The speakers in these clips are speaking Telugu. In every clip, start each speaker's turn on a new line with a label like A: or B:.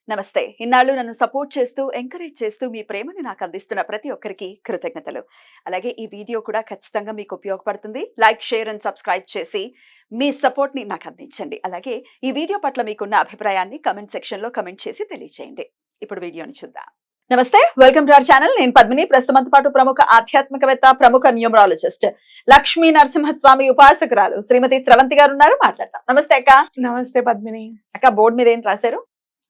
A: నమస్తే. ఇన్నాళ్ళు నన్ను సపోర్ట్ చేస్తూ, ఎంకరేజ్ చేస్తూ మీ ప్రేమని నాకు అందిస్తున్న ప్రతి ఒక్కరికి కృతజ్ఞతలు. అలాగే ఈ వీడియో కూడా ఖచ్చితంగా మీకు ఉపయోగపడుతుంది. లైక్, షేర్ అండ్ సబ్స్క్రైబ్ చేసి మీ సపోర్ట్‌ని నాకు అందించండి. అలాగే ఈ వీడియో పట్ల మీకున్న అభిప్రాయాన్ని కామెంట్ సెక్షన్‌లో కామెంట్ చేసి తెలియజేయండి. ఇప్పుడు వీడియోని చూద్దాం. నమస్తే, వెల్కమ్ టు అవర్ ఛానల్. నేను పద్మిని. ప్రస్తుతంతో పాటు ప్రముఖ ఆధ్యాత్మికవేత్త, ప్రముఖ న్యూమరాలజిస్ట్, లక్ష్మీ నరసింహస్వామి ఉపాసకురాలు శ్రీమతి స్రవంతి గారు ఉన్నారు. మాట్లాడతాం. నమస్తే అక్క.
B: నమస్తే పద్మిని.
A: అక్క, బోర్డు మీద ఏం రాశారు?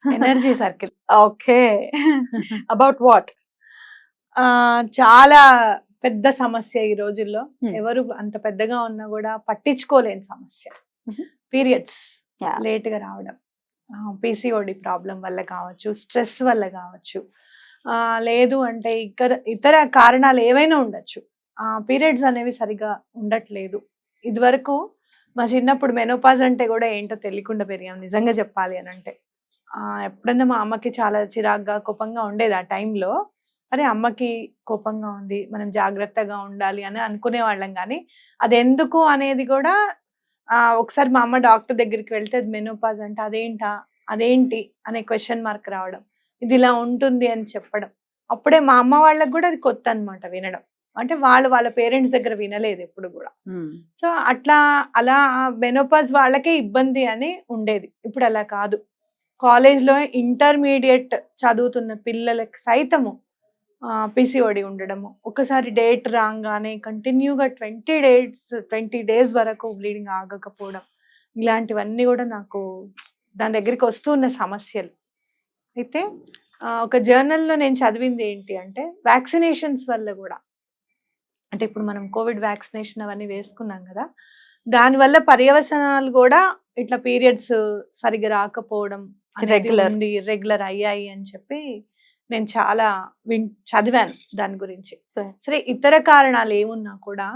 B: Energy circle.
A: Okay. About what?
B: చాలా పెద్ద సమస్య ఈ రోజుల్లో. ఎవరు అంత పెద్దగా ఉన్నా కూడా పట్టించుకోలేని సమస్య. పీరియడ్స్ లేట్ గా రావడం, పిసిఓడి ప్రాబ్లం వల్ల కావచ్చు, స్ట్రెస్ వల్ల కావచ్చు, లేదు అంటే ఇతర కారణాలు ఏవైనా ఉండొచ్చు. పీరియడ్స్ అనేవి సరిగా ఉండట్లేదు. ఇదివరకు మా చిన్నప్పుడు మెనోపాజ్ అంటే కూడా ఏంటో తెలియకుండా పెరిగాం, నిజంగా చెప్పాలి అని అంటే. ఎప్పుడన్నా మా అమ్మకి చాలా చిరాగ్గా, కోపంగా ఉండేది ఆ టైంలో. అరే, అమ్మకి కోపంగా ఉంది, మనం జాగ్రత్తగా ఉండాలి అని అనుకునే వాళ్ళం. కానీ అది ఎందుకు అనేది కూడా ఒకసారి మా అమ్మ డాక్టర్ దగ్గరికి వెళ్తే అది మెనోపాజ్ అంటే అదేంటి అనే క్వశ్చన్ మార్క్ రావడం, ఇది ఇలా ఉంటుంది అని చెప్పడం. అప్పుడే మా అమ్మ వాళ్ళకి కూడా అది కొత్త అనమాట వినడం. అంటే వాళ్ళ పేరెంట్స్ దగ్గర వినలేదు ఎప్పుడు కూడా. సో అలా మెనోపాజ్ వాళ్ళకే ఇబ్బంది అని ఉండేది. ఇప్పుడు అలా కాదు. కాలేజ్లో ఇంటర్మీడియట్ చదువుతున్న పిల్లలకి సైతము పిసిఓడి ఉండడము, ఒకసారి డేట్ రాగానే కంటిన్యూగా 20 days వరకు బ్లీడింగ్ ఆగకపోవడం, ఇలాంటివన్నీ కూడా నాకు దాని దగ్గరికి వస్తున్న సమస్యలు. అయితే ఒక జర్నల్లో నేను చదివింది ఏంటి అంటే, వ్యాక్సినేషన్స్ వల్ల కూడా, అంటే ఇప్పుడు మనం కోవిడ్ వ్యాక్సినేషన్ అవన్నీ వేసుకున్నాం కదా, దానివల్ల పర్యవసనాలు కూడా ఇట్లా పీరియడ్స్ సరిగ్గా రాకపోవడం, ఇర్రెగ్యులర్ అయ్యాయి అని చెప్పి నేను చాలా చదివాను దాని గురించి. సరే, ఇతర కారణాలు ఏమున్నా కూడా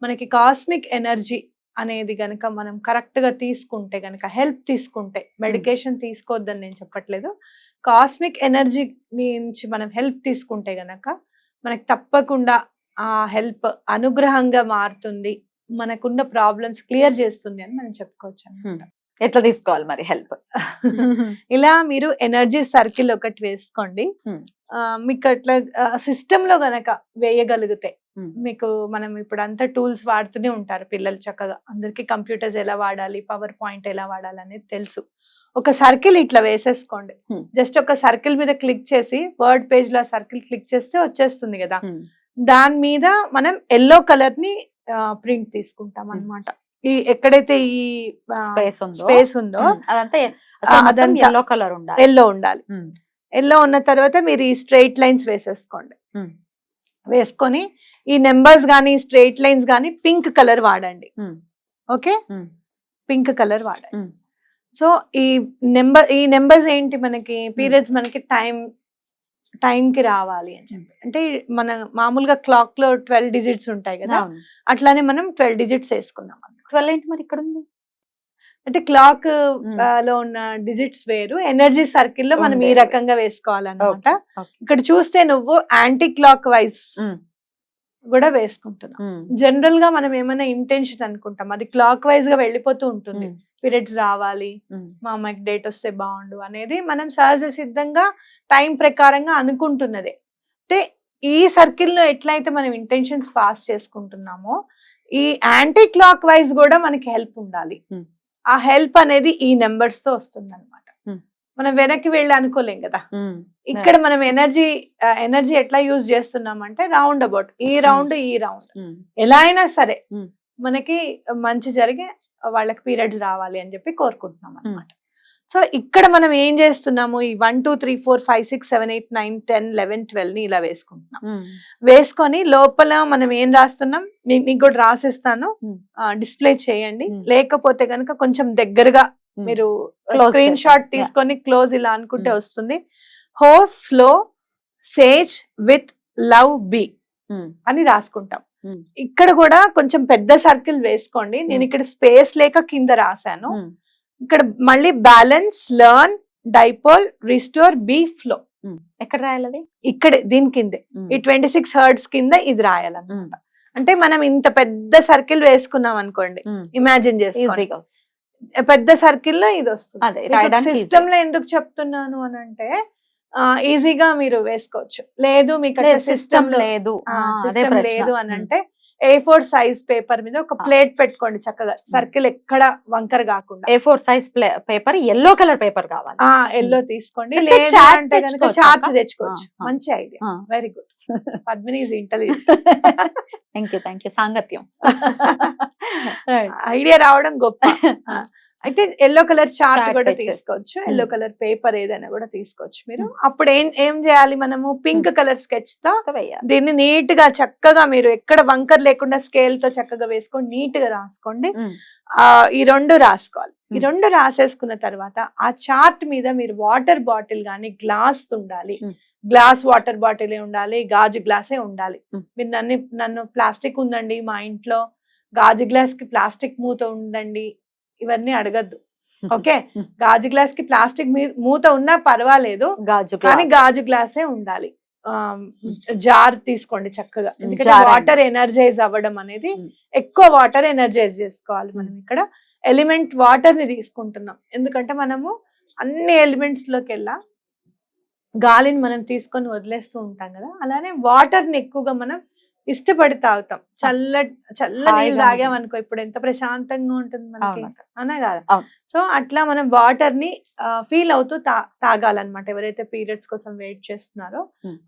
B: మనకి కాస్మిక్ ఎనర్జీ అనేది గనక మనం కరెక్ట్ గా తీసుకుంటే గనక, హెల్ప్ తీసుకుంటే, మెడికేషన్ తీసుకోవద్దని నేను చెప్పట్లేదు, కాస్మిక్ ఎనర్జీ నుంచి మనం హెల్ప్ తీసుకుంటే గనక మనకి తప్పకుండా ఆ హెల్ప్ అనుగ్రహంగా మారుతుంది, మనకున్న ప్రాబ్లమ్స్ క్లియర్ చేస్తుంది అని మనం చెప్పుకోవచ్చు అన్నమాట.
A: ఎట్లా తీసుకోవాలి మరి హెల్ప్?
B: ఇలా మీరు ఎనర్జీ సర్కిల్ ఒకటి వేసుకోండి. మీకు అట్లా సిస్టమ్ లో గనక వేయగలిగితే, మీకు మనం ఇప్పుడు అంతా టూల్స్ వాడుతూనే ఉంటారు పిల్లలు చక్కగా, అందరికి కంప్యూటర్స్ ఎలా వాడాలి, పవర్ పాయింట్ ఎలా వాడాలి అనేది తెలుసు. ఒక సర్కిల్ ఇట్లా వేసేసుకోండి. జస్ట్ ఒక సర్కిల్ మీద క్లిక్ చేసి, వర్డ్ పేజ్ లో సర్కిల్ క్లిక్ చేస్తే వచ్చేస్తుంది కదా. దాని మీద మనం ఎల్లో కలర్ ని ప్రింట్ తీసుకుంటాం అన్నమాట. ఈ ఎక్కడైతే ఈ స్పేస్ ఉందో అదంతా ఎల్లో ఉండాలి. ఎల్లో ఉన్న తర్వాత మీరు ఈ స్ట్రైట్ లైన్స్ వేసేసుకోండి. వేసుకొని ఈ నెంబర్స్ గానీ, స్ట్రైట్ లైన్స్ గానీ పింక్ కలర్ వాడండి. ఓకే, పింక్ కలర్ వాడండి. సో ఈ నెంబర్స్ ఏంటి, మనకి పీరియడ్స్ మనకి టైం కి రావాలి అని చెప్పి. అంటే మన మామూలుగా క్లాక్ లో 12 digits ఉంటాయి కదా, అట్లానే మనం 12 digits వేసుకుందాం.
A: 12 ఏంటి మరి ఇక్కడ ఉంది?
B: అంటే క్లాక్ లో ఉన్న డిజిట్స్ వేరు, ఎనర్జీ సర్కిల్ లో మనం ఈ రకంగా వేసుకోవాలన్నమాట. ఇక్కడ చూస్తే నువ్వు యాంటీ క్లాక్ వైజ్ కూడా వేసుకుంటున్నాం. జనరల్ గా మనం ఏమైనా ఇంటెన్షన్ అనుకుంటాం, అది క్లాక్ వైజ్ గా వెళ్ళిపోతూ ఉంటుంది. పీరియడ్స్ రావాలి, మా అమ్మాయికి డేట్ వస్తే బాగుండు అనేది మనం సహజ సిద్ధంగా టైం ప్రకారంగా అనుకుంటున్నదే. అంటే ఈ సర్కిల్ లో ఎట్లయితే మనం ఇంటెన్షన్స్ పాస్ చేసుకుంటున్నామో, ఈ యాంటీ క్లాక్ వైజ్ కూడా మనకి హెల్ప్ ఉండాలి. ఆ హెల్ప్ అనేది ఈ నెంబర్స్ తో వస్తుంది అనమాట. మనం వెనక్కి వెళ్ళి అనుకోలేం కదా. ఇక్కడ మనం ఎనర్జీ ఎట్లా యూజ్ చేస్తున్నాం అంటే, రౌండ్ అబౌట్ ఈ రౌండ్ ఎలా అయినా సరే మనకి మంచి జరిగి వాళ్ళకి పీరియడ్స్ రావాలి అని చెప్పి కోరుకుంటున్నాం అనమాట. సో ఇక్కడ మనం ఏం చేస్తున్నాము, ఈ 1 2 3 4 5 6 7 8 9 10 11 12 ని ఇలా వేసుకుంటున్నాం. వేసుకొని లోపల మనం ఏం రాస్తున్నాం మీకు కూడా రాసిస్తాను, డిస్ప్లే చేయండి. లేకపోతే కనుక కొంచెం దగ్గరగా మీరు స్క్రీన్ షాట్ తీసుకొని క్లోజ్ ఇలా అనుకుంటే వస్తుంది. హోస్ లో సేజ్ విత్ లవ్ బి అని రాసుకుంటాం. ఇక్కడ కూడా కొంచెం పెద్ద సర్కిల్ వేసుకోండి. నేను ఇక్కడ స్పేస్ లేక కింద రాశాను. ఇక్కడ మళ్ళీ balance, learn, dipole, restore, be flow.
A: ఎక్కడ రాయాలి?
B: ఇక్కడ దీని కిందే ఈ 26 hertz కింద ఇది రాయాలన్నమాట. అంటే మనం ఇంత పెద్ద సర్కిల్ వేసుకున్నాం అనుకోండి, ఇమాజిన్ చేసుకోండి. పెద్ద సర్కిల్లో ఇది వస్తుంది.
A: అదే రాయడానికి
B: సిస్టమ్ లో ఎందుకు చెప్తున్నాను అని అంటే ఈజీగా మీరు వేసుకోవచ్చు. లేదు మీకు
A: సిస్టమ్
B: సిస్టమ్ లో
A: లేదు అదే
B: సిస్టమ్
A: ప్రశ్న.
B: లేదు అని అంటే A4 సైజ్ పేపర్ మీద ఒక ప్లేట్ పెట్టుకోండి చక్కగా, సర్కిల్ ఎక్కడ వంకర కాకుండా.
A: A4 size paper, yellow colour paper కావాలి.
B: ఎల్లో తీసుకోండి.
A: అంటే
B: లేదు
A: chart
B: అంటే కనుక
A: తెచ్చుకోవచ్చా
B: చార్ట్
A: అక్క?
B: తెచ్చుకోవచ్చు. మంచి idea, very good. Padmini is intelligent.
A: Thank you సాంగత్యం.
B: ఐడియా రావడం గొప్ప. అయితే ఎల్లో కలర్ చార్ట్
A: Chart
B: కూడా
A: తెచ్చేసి.
B: తీసుకోవచ్చు, ఎల్లో కలర్ పేపర్ ఏదైనా కూడా తీసుకోవచ్చు మీరు. అప్పుడు ఏం చేయాలి, మనము పింక్ కలర్ స్కెచ్ తో దీన్ని నీట్ గా చక్కగా మీరు ఎక్కడ వంకర్ లేకుండా స్కేల్ తో చక్కగా వేసుకొని నీట్ గా రాసుకోండి. ఈ రెండు రాసుకోవాలి. ఈ రెండు రాసేసుకున్న తర్వాత ఆ చార్ట్ మీద మీరు వాటర్ బాటిల్ గానీ గ్లాస్ ఉండాలి. గ్లాస్ వాటర్ బాటిల్ ఉండాలి, గాజు గ్లాసే ఉండాలి. మీరు నన్ను ప్లాస్టిక్ ఉందండి మా ఇంట్లో, గాజు గ్లాస్ కి ప్లాస్టిక్ మూత ఉందండి, ఇవన్నీ అడగద్దు. ఓకే, గాజు గ్లాస్ కి ప్లాస్టిక్ మూత ఉన్నా పర్వాలేదు, కానీ గాజు గ్లాసే ఉండాలి. జార్ తీసుకోండి చక్కగా, ఎందుకంటే వాటర్ ఎనర్జైజ్ అవ్వడం అనేది, ఎక్కువ వాటర్ ఎనర్జైజ్ చేసుకోవాలి. మనం ఇక్కడ ఎలిమెంట్ వాటర్ ని తీసుకుంటున్నాం, ఎందుకంటే మనము అన్ని ఎలిమెంట్స్ లోకి వెళ్ళా గాలిని మనం తీసుకొని వదిలేస్తూ ఉంటాం కదా, అలానే వాటర్ ని ఎక్కువగా మనం ఇష్టపడి తాగుతాం. చల్ల నీళ్ళు తాగామనుకో ఇప్పుడు ఎంత ప్రశాంతంగా ఉంటుంది మనకి, అనే కదా. సో అట్లా మనం వాటర్ ని ఫీల్ అవుతూ తాగాలన్నమాట. ఎవరైతే పీరియడ్స్ కోసం వెయిట్ చేస్తున్నారో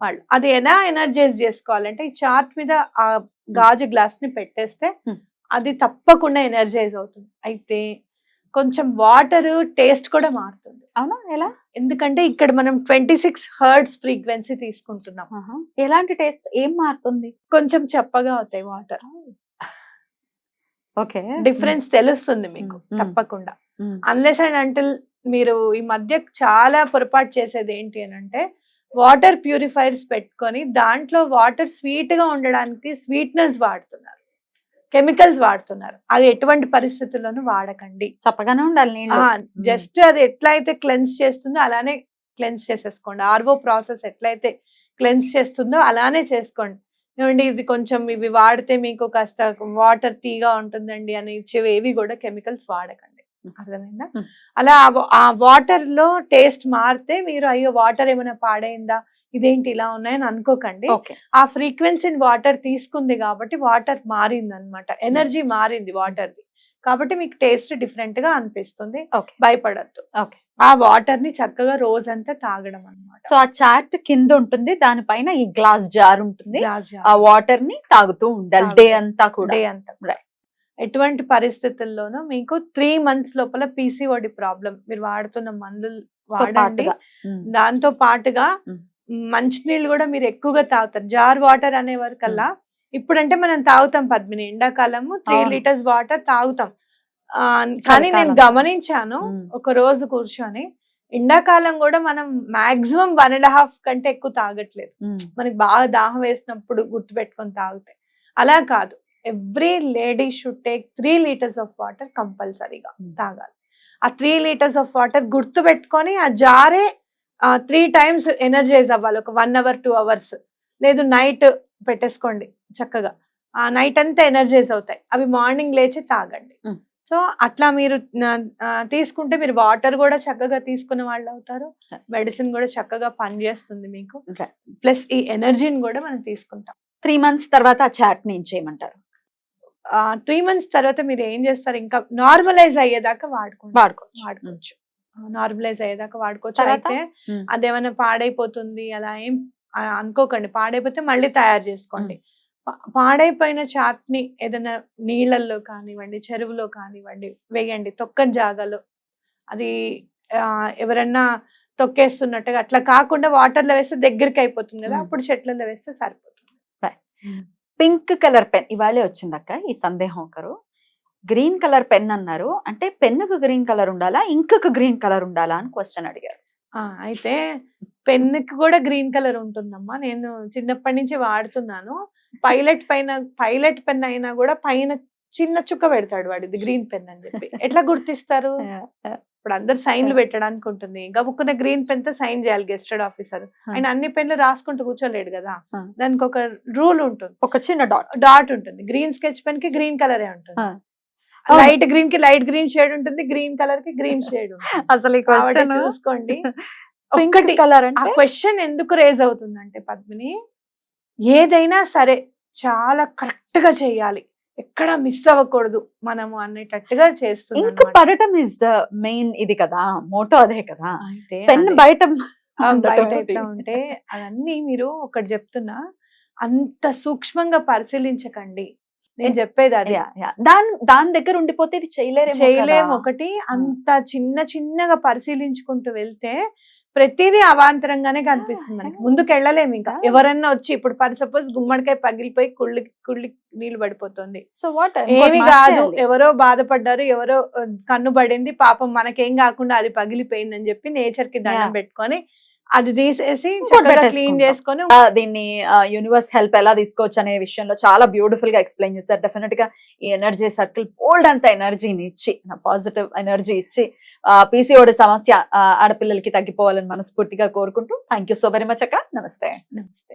B: వాళ్ళు అది ఎలా ఎనర్జైజ్ చేసుకోవాలంటే, ఈ చార్ట్ మీద ఆ గాజు గ్లాస్ ని పెట్టేస్తే అది తప్పకుండా ఎనర్జైజ్ అవుతుంది. అయితే కొంచెం వాటర్ టేస్ట్ కూడా మారుతుంది.
A: అవునా, ఎలా?
B: ఎందుకంటే ఇక్కడ మనం 26 హెర్ట్జ్ ఫ్రీక్వెన్సీ తీసుకుంటున్నాం.
A: ఎలాంటి టేస్ట్, ఏం మారుతుంది?
B: కొంచెం చప్పగా అవుతాయి వాటర్.
A: ఓకే,
B: డిఫరెన్స్ తెలుస్తుంది మీకు తప్పకుండా. అన్లెస్ అండ్ అంటిల్ మీరు ఈ మధ్య చాలా పొరపాటు చేసేది ఏంటి అని అంటే, వాటర్ ప్యూరిఫైర్స్ పెట్టుకొని దాంట్లో వాటర్ స్వీట్ గా ఉండడానికి స్వీట్నెస్ వాడుతున్నారు, కెమికల్స్ వాడుతున్నారు. అది ఎటువంటి పరిస్థితుల్లోనూ వాడకండి.
A: చప్పగానే ఉండాలి నీళ్ళు.
B: జస్ట్ అది ఎట్లయితే క్లెన్స్ చేస్తుందో అలానే క్లెన్స్ చేసేసుకోండి. ఆర్వో ప్రాసెస్ ఎట్లయితే క్లెన్స్ చేస్తుందో అలానే చేసుకోండి. ఏమండి ఇది కొంచెం ఇవి వాడితే మీకు కాస్త వాటర్ టీగా ఉంటుందండి అని ఇచ్చేవి ఏవి కూడా కెమికల్స్ వాడకండి. అర్థమైందా? అలా ఆ వాటర్ లో టేస్ట్ మారితే మీరు అయ్యో వాటర్ ఏమైనా పాడైందా, ఇదేంటి ఇలా ఉన్నాయని అనుకోకండి. ఆ ఫ్రీక్వెన్సీని వాటర్ తీసుకుంది కాబట్టి వాటర్ మారింది అనమాట, ఎనర్జీ మారింది వాటర్ ది, కాబట్టి మీకు టేస్ట్ డిఫరెంట్ గా అనిపిస్తుంది. భయపడద్దు. ఆ వాటర్ ని చక్కగా రోజంతా తాగడం అన్నమాట.
A: సో ఆ చార్ట్ కింద ఉంటుంది, దానిపైన ఈ గ్లాస్ జార్ ఉంటుంది, ఆ వాటర్ ని తాగుతూ ఉండాలి డే అంతా కూడా.
B: డే అంతా ఎటువంటి పరిస్థితుల్లోనూ మీకు 3 months లోపల పీసీఓడి ప్రాబ్లం మీరు వాడుతున్న మందులు వాడండి. దాంతో పాటుగా మంచినీళ్ళు కూడా మీరు ఎక్కువగా తాగుతారు. జార్ వాటర్ అనే వరకల్లా ఇప్పుడంటే మనం తాగుతాం పద్మిని, ఎండాకాలము 3 liters వాటర్ తాగుతాం. కానీ నేను గమనించాను ఒక రోజు కూర్చొని, ఎండాకాలం కూడా మనం మాక్సిమం 1.5 కంటే ఎక్కువ తాగట్లేదు. మనకి బాగా దాహం వేసినప్పుడు గుర్తు పెట్టుకొని తాగితే. అలా కాదు, every lady should take 3 liters of water కంపల్సరీగా తాగాలి. ఆ 3 liters ఆఫ్ వాటర్ గుర్తు పెట్టుకొని ఆ జారే 3 times ఎనర్జైజ్ అవ్వాలి. ఒక 1 hour 2 hours, లేదు నైట్ పెట్టేసుకోండి చక్కగా, ఆ నైట్ అంతా ఎనర్జైజ్ అవుతాయి. అవి మార్నింగ్ లేచి తాగండి. సో అట్లా మీరు తీసుకుంటే మీరు వాటర్ కూడా చక్కగా తీసుకున్న వాళ్ళు అవుతారు, మెడిసిన్ కూడా చక్కగా పనిచేస్తుంది మీకు, ప్లస్ ఈ ఎనర్జీని కూడా మనం తీసుకుంటాం.
A: 3 months తర్వాత ఆ చాట్ ని ఏం చేయమంటారు?
B: 3 months తర్వాత మీరు ఏం చేస్తారు, ఇంకా నార్మలైజ్ అయ్యేదాకా వాడుకోవచ్చు. నార్మలైజ్ అయ్యేదాకా వాడుకోవచ్చు. అయితే అదేమైనా పాడైపోతుంది అలా ఏం అనుకోకండి. పాడైపోతే మళ్ళీ తయారు చేసుకోండి. పాడైపోయిన చాట్ ని ఏదైనా నీళ్ళల్లో కానివ్వండి, చెరువులో కానివ్వండి వేయండి, తొక్కని జాగాలో. అది ఎవరన్నా తొక్కేస్తున్నట్టుగా అట్లా కాకుండా వాటర్ లో వేస్తే దగ్గరికి అయిపోతుంది కదా, అప్పుడు చెట్లలో వేస్తే సరిపోతుంది.
A: పింక్ కలర్ పెన్ ఇవాళే వచ్చిందక్క ఈ సందేహం. ఒకరు గ్రీన్ కలర్ పెన్ అన్నారు, అంటే పెన్నుకు గ్రీన్ కలర్ ఉండాలా, ఇంకుకు గ్రీన్ కలర్ ఉండాలా అని క్వశ్చన్ అడిగారు.
B: అయితే పెన్నుకి కూడా గ్రీన్ కలర్ ఉంటుందమ్మా. నేను చిన్నప్పటి నుంచి వాడుతున్నాను. పైలట్ పెన్ అయినా కూడా పైన చిన్న చుక్క పెడతాడు వాడు, ఇది గ్రీన్ పెన్ అని చెప్పి. ఎట్లా గుర్తిస్తారు? ఇప్పుడు అందరు సైన్లు పెట్టడానికి ఉంటుంది, గబుక్కున్న గ్రీన్ పెన్ తో సైన్ చేయాలి గెస్టెడ్ ఆఫీసర్. ఆయన అన్ని పెన్లు రాసుకుంటూ కూర్చోలేడు కదా, దానికి ఒక రూల్ ఉంటుంది,
A: ఒక చిన్న
B: డాట్ ఉంటుంది. గ్రీన్ స్కెచ్ పెన్ కి గ్రీన్ కలరే ఉంటుంది.
A: అవును.
B: లైట్ గ్రీన్ కి లైట్ గ్రీన్ షేడ్ ఉంటుంది, గ్రీన్ కలర్ కి గ్రీన్ షేడ్ ఉంటుంది.
A: అసలు ఈ
B: కాబట్టి
A: క్వశ్చన్
B: చూసుకోండి.
A: పింక్
B: ఒక్కటి
A: కలర్
B: ఆ
A: అంటే
B: క్వశ్చన్ ఎందుకు రేజ్ అవుతుందంటే పద్మిని, ఏదైనా సరే చాలా కరెక్ట్ గా చేయాలి, ఎక్కడ మిస్ అవ్వకూడదు మనము అనేటట్టుగా చేస్తుంది
A: ఇంక్
B: అన్నమాట.
A: పడటం ఇస్ ద మెయిన్ ఇది కదా, మోటో అదే కదా.
B: అయితే
A: పెన్
B: అదే.
A: బయట ఉండటం
B: బయట
A: ఏంటి?
B: ఎట్లా ఉంటే అవన్నీ మీరు ఒకటి చెప్తున్నా, అంత సూక్ష్మంగా పరిశీలించకండి. నేను చెప్పేది అది.
A: Yeah, yeah. దాని దగ్గర ఉండిపోతే ఇది చేయలేరేమో
B: చేయలేం.
A: కదా.
B: ఒకటి అంత చిన్నగా పరిశీలించుకుంటూ వెళ్తే ప్రతిదీ అవాంతరంగానే కనిపిస్తుంది మనకి. ముందుకెళ్ళలేము ఇంకా.
A: Yeah.
B: ఎవరన్నా వచ్చి ఇప్పుడు ఫర్ సపోజ్ గుమ్మడికాయ పగిలిపోయి కుళ్ళి నీళ్లు పడిపోతుంది.
A: సో వాట్
B: ఏమి కాదు, ఎవరో బాధపడ్డారు, ఎవరో కన్ను పడింది, పాపం మనకేం కాకుండా అది పగిలిపోయింది అని చెప్పి నేచర్ కి దండం
A: Yeah.
B: పెట్టుకొని అది తీసేసి
A: ఇంకోటి
B: చక్కగా క్లీన్
A: పెట్టేసుకుంటాం.
B: చేసుకొని
A: దీన్ని యూనివర్స్ హెల్ప్ ఎలా తీసుకోవచ్చు అనే విషయంలో చాలా బ్యూటిఫుల్ గా ఎక్స్ప్లెయిన్ చేశారు. డెఫినెట్ గా ఈ ఎనర్జీ సర్కిల్ బోల్డ్ అంత ఎనర్జీని ఇచ్చి, పాజిటివ్ ఎనర్జీ ఇచ్చి పీసీఓడి సమస్య ఆడపిల్లలకి తగ్గిపోవాలని మనస్ఫూర్తిగా కోరుకుంటూ thank you so very much అక్క. నమస్తే.
B: నమస్తే.